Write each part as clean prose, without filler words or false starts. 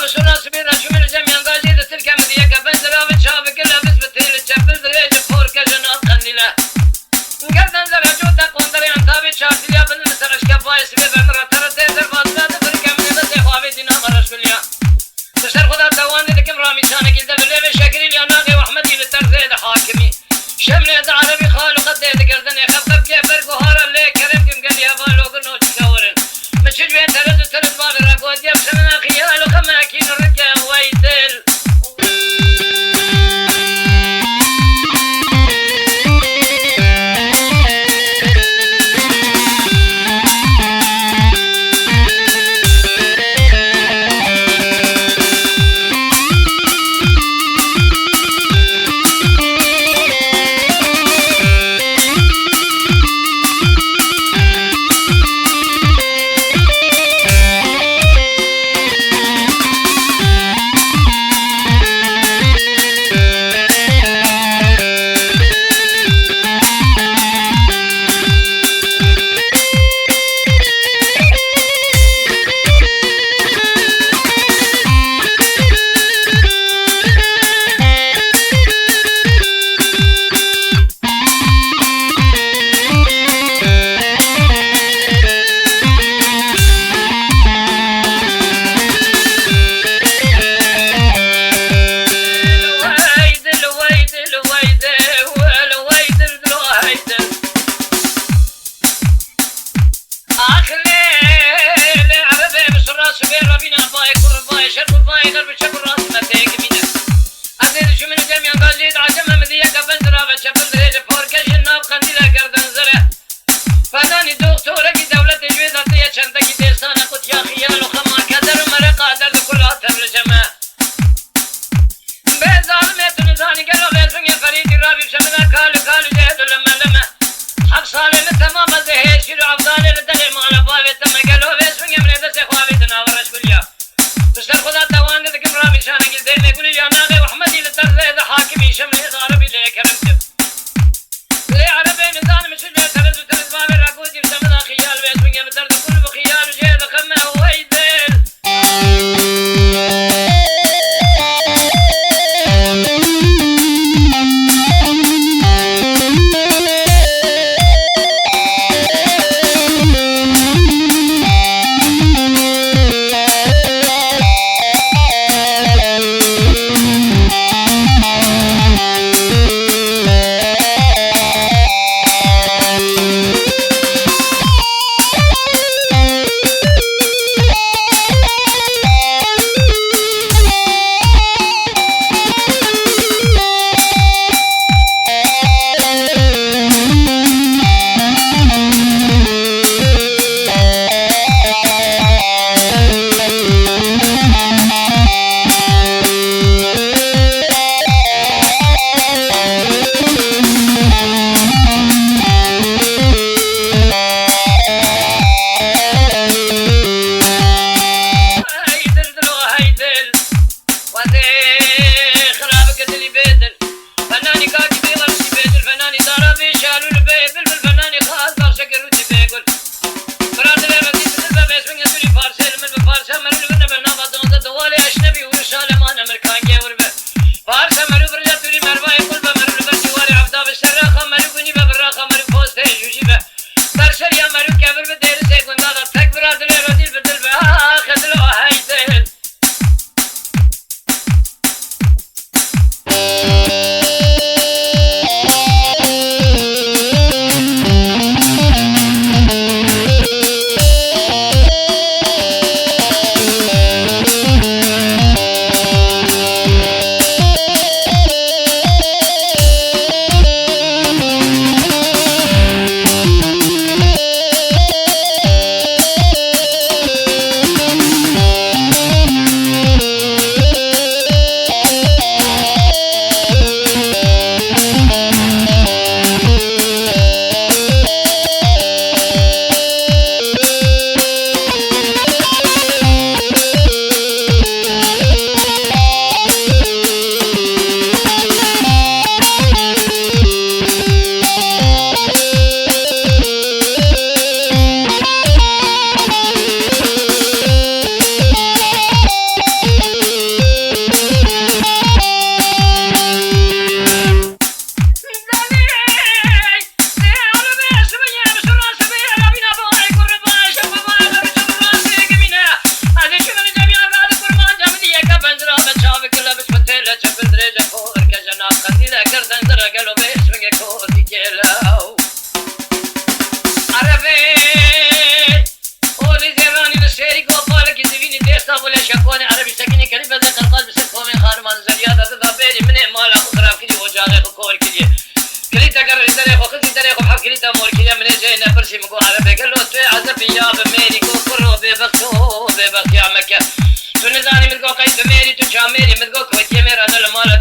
بسرعة سبيرة شمل الجميع قاجيدة تلك مدية بنزل أبد شابك لابس بتيل الشفل دريج فور كجنات قنيلة قلت انزل عجوتك وانطري عن ثابت شارتي ليا بن المسرش كفاية سبيب عمرة ترى تيزر فاضلة تفرق من يدسي خوابي دينا مرش كليا تشتر خدا تواني دكم رامي سانك يلدى بالليل شاكرين يا ناقي وأحمدي للترزيد حاكمي شمل يد عربي خالق الديد قردني خفف كيف برقوهار اللي كرمكم قال يا بالو قنوش كورن مشج بين ترز وترز باغي راكود يبسمنا خيال وخماكين الرقا ويدل عربي نزال مش اللي ترز وترز بابي راكودي بسمنا خيال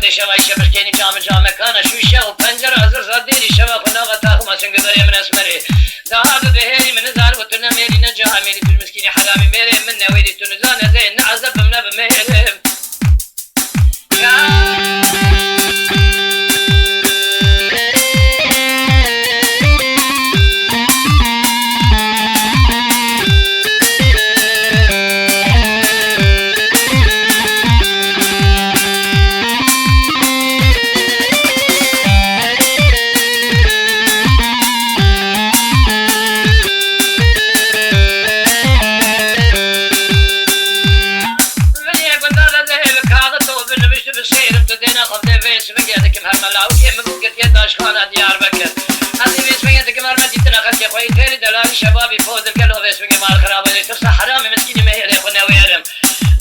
بده شوای شبش کنی جام کانه شوشه و پنجره hazır zadiri şeva konağa takmasın gözleri emin esmeri Zahadı beheri min zar bu tuna meri ne camiri tül miskini halami meri min nevedi tunu zane zeyn ne azabım ne bmerim شبابي فوز القلب اسمي مال خراب اللي تصح حرامي مسكيني ما هي ليكون ويرم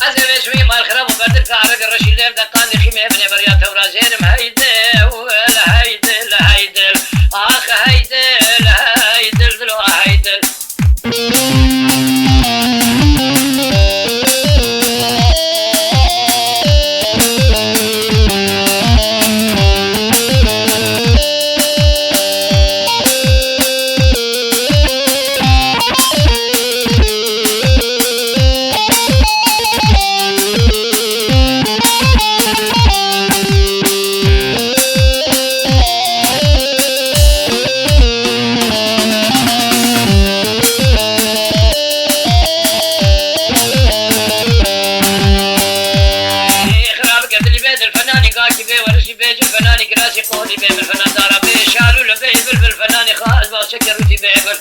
ازل اسمي مال خراب وبردك عرق الرشيد ليف دقان خيمه ابن بريات ورازيرم هيدل ولا هيدل هيدل اخ هيدل هيدل دلو هيدل قولي بيم الفنان دارا بيشالو لبي بلبل فناني خالد وشكر وتي بيبل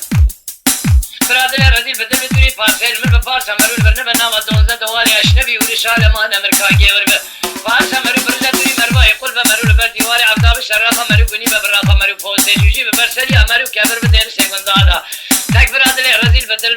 برادر رزيل بدل بدوري بارسيل من بفارسا مرو البرنبه نام الدونزة دوالي أشنبي ورشالة مانا مركاكي وربه فارسا مرو برزة دوري مرواي قلبه مرو البردي والي عبداب الشراخة مرو قنيبه براخة مرو فوزي جوجي ببرسليا مرو كابر بدين سيكون دادا تاك برادر رزيل بدل